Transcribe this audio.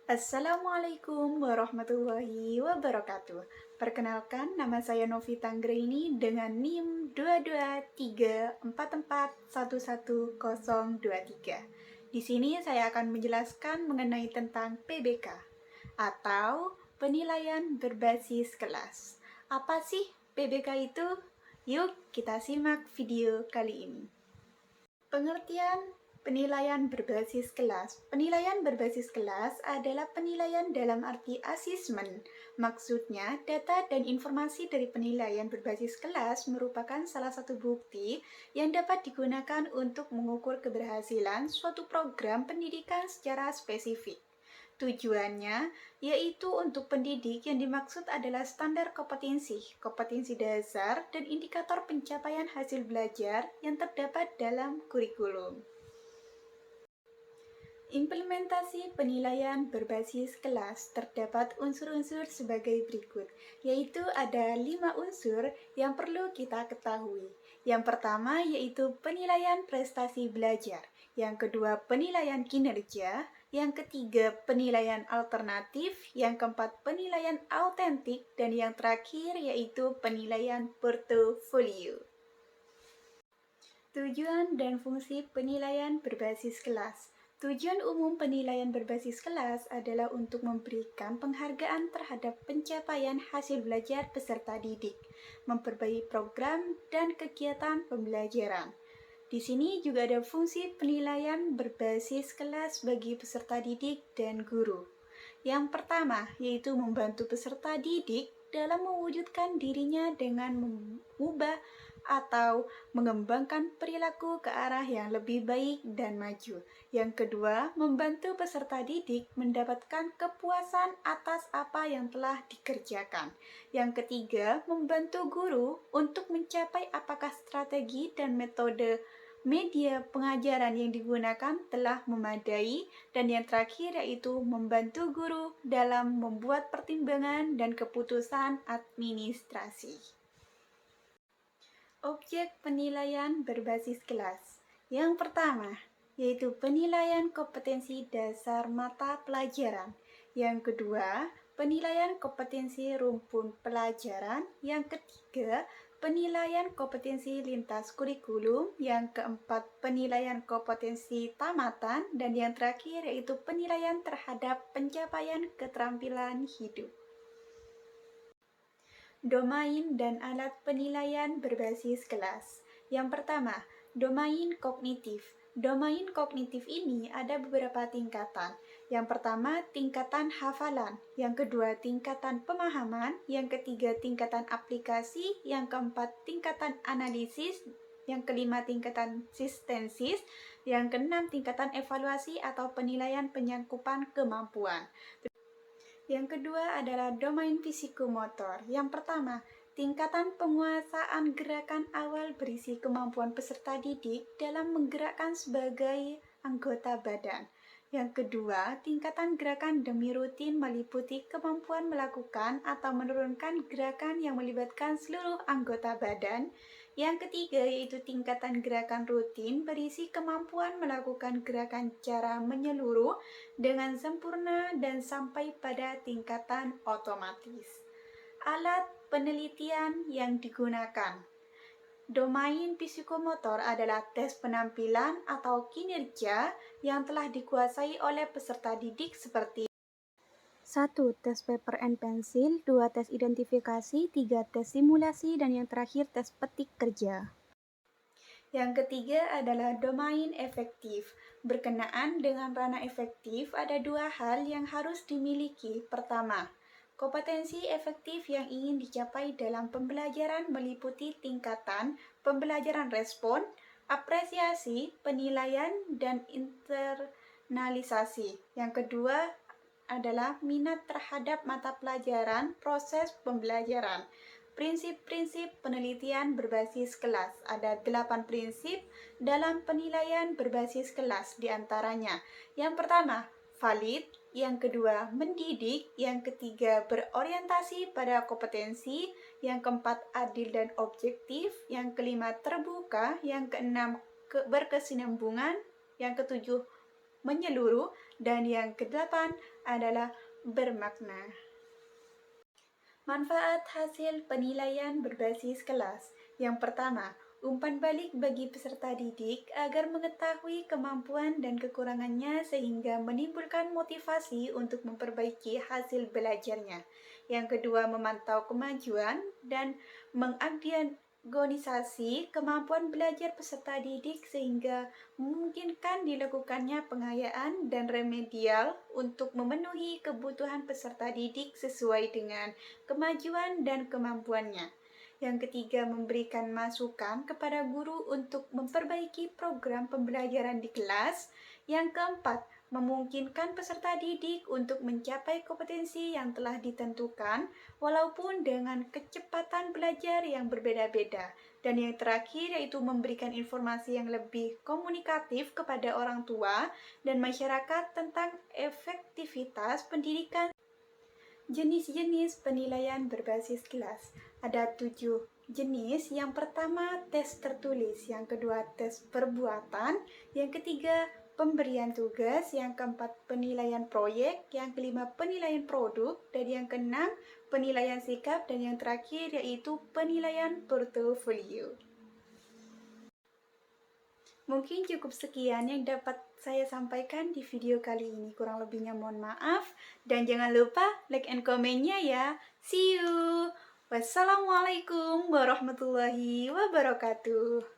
Assalamualaikum warahmatullahi wabarakatuh. Perkenalkan, nama saya Novita Anggraini dengan NIM 22344111023. Di sini saya akan menjelaskan mengenai tentang PBK atau penilaian berbasis kelas. Apa sih PBK itu? Yuk kita simak video kali ini. Pengertian penilaian berbasis kelas. Penilaian berbasis kelas adalah penilaian dalam arti asesmen. Maksudnya, data dan informasi dari penilaian berbasis kelas merupakan salah satu bukti yang dapat digunakan untuk mengukur keberhasilan suatu program pendidikan secara spesifik. Tujuannya yaitu untuk pendidik yang dimaksud adalah standar kompetensi, kompetensi dasar, dan indikator pencapaian hasil belajar yang terdapat dalam kurikulum. Implementasi penilaian berbasis kelas terdapat unsur-unsur sebagai berikut, yaitu ada 5 unsur yang perlu kita ketahui. Yang pertama yaitu penilaian prestasi belajar, yang kedua penilaian kinerja, yang ketiga penilaian alternatif, yang keempat penilaian autentik, dan yang terakhir yaitu penilaian portofolio. Tujuan dan fungsi penilaian berbasis kelas. Tujuan umum penilaian berbasis kelas adalah untuk memberikan penghargaan terhadap pencapaian hasil belajar peserta didik, memperbaiki program dan kegiatan pembelajaran. Di sini juga ada fungsi penilaian berbasis kelas bagi peserta didik dan guru. Yang pertama, yaitu membantu peserta didik dalam mewujudkan dirinya dengan mengubah atau mengembangkan perilaku ke arah yang lebih baik dan maju. Yang kedua, membantu peserta didik mendapatkan kepuasan atas apa yang telah dikerjakan. Yang ketiga, membantu guru untuk mencapai apakah strategi dan metode media pengajaran yang digunakan telah memadai, dan yang terakhir yaitu membantu guru dalam membuat pertimbangan dan keputusan administrasi. Objek penilaian berbasis kelas. Yang pertama, yaitu penilaian kompetensi dasar mata pelajaran. Yang kedua, penilaian kompetensi rumpun pelajaran. Yang ketiga, penilaian kompetensi lintas kurikulum. Yang keempat, penilaian kompetensi tamatan. Dan yang terakhir yaitu penilaian terhadap pencapaian keterampilan hidup. Domain dan alat penilaian berbasis kelas. Yang pertama, domain kognitif. Domain kognitif ini ada beberapa tingkatan. Yang pertama, tingkatan hafalan. Yang kedua, tingkatan pemahaman. Yang ketiga, tingkatan aplikasi. Yang keempat, tingkatan analisis. Yang kelima, tingkatan sistensis. Yang keenam, tingkatan evaluasi atau penilaian penyangkupan kemampuan. Yang kedua adalah domain psikomotor. Yang pertama, tingkatan penguasaan gerakan awal berisi kemampuan peserta didik dalam menggerakkan sebagai anggota badan. Yang kedua, tingkatan gerakan demi rutin meliputi kemampuan melakukan atau menurunkan gerakan yang melibatkan seluruh anggota badan. Yang ketiga yaitu tingkatan gerakan rutin berisi kemampuan melakukan gerakan secara menyeluruh dengan sempurna dan sampai pada tingkatan otomatis. Alat penelitian yang digunakan. Domain psikomotor adalah tes penampilan atau kinerja yang telah dikuasai oleh peserta didik seperti 1. Tes paper and pencil, 2. Tes identifikasi, 3. Tes simulasi, dan yang terakhir tes petik kerja. Yang ketiga adalah domain efektif. Berkenaan dengan ranah efektif, ada dua hal yang harus dimiliki. Pertama, kompetensi efektif yang ingin dicapai dalam pembelajaran meliputi tingkatan pembelajaran respon, apresiasi, penilaian, dan internalisasi. Yang kedua adalah minat terhadap mata pelajaran proses pembelajaran. Prinsip-prinsip penelitian berbasis kelas. Ada 8 prinsip dalam penilaian berbasis kelas, diantaranya. Yang pertama, valid. Yang kedua, mendidik. Yang ketiga, berorientasi pada kompetensi. Yang keempat, adil dan objektif. Yang kelima, terbuka. Yang keenam, berkesinambungan. Yang ketujuh, menyeluruh, dan yang kedelapan adalah bermakna. Manfaat hasil penilaian berbasis kelas. Yang pertama, umpan balik bagi peserta didik agar mengetahui kemampuan dan kekurangannya sehingga menimbulkan motivasi untuk memperbaiki hasil belajarnya. Yang kedua, memantau kemajuan dan mengagnisasi kemampuan belajar peserta didik sehingga memungkinkan dilakukannya pengayaan dan remedial untuk memenuhi kebutuhan peserta didik sesuai dengan kemajuan dan kemampuannya. Yang ketiga, memberikan masukan kepada guru untuk memperbaiki program pembelajaran di kelas. Yang keempat, memungkinkan peserta didik untuk mencapai kompetensi yang telah ditentukan, walaupun dengan kecepatan belajar yang berbeda-beda. Dan yang terakhir yaitu memberikan informasi yang lebih komunikatif kepada orang tua dan masyarakat tentang efektivitas pendidikan. Jenis-jenis penilaian berbasis kelas. Ada 7 jenis. Yang pertama, tes tertulis. Yang kedua, tes perbuatan. Yang ketiga, pemberian tugas. Yang keempat, penilaian proyek. Yang kelima, penilaian produk. Dan yang keenam, penilaian sikap. Dan yang terakhir yaitu penilaian portofolio. Mungkin cukup sekian yang dapat saya sampaikan di video kali ini. Kurang lebihnya mohon maaf. Dan jangan lupa like and comment-nya ya. See you. Wassalamualaikum warahmatullahi wabarakatuh.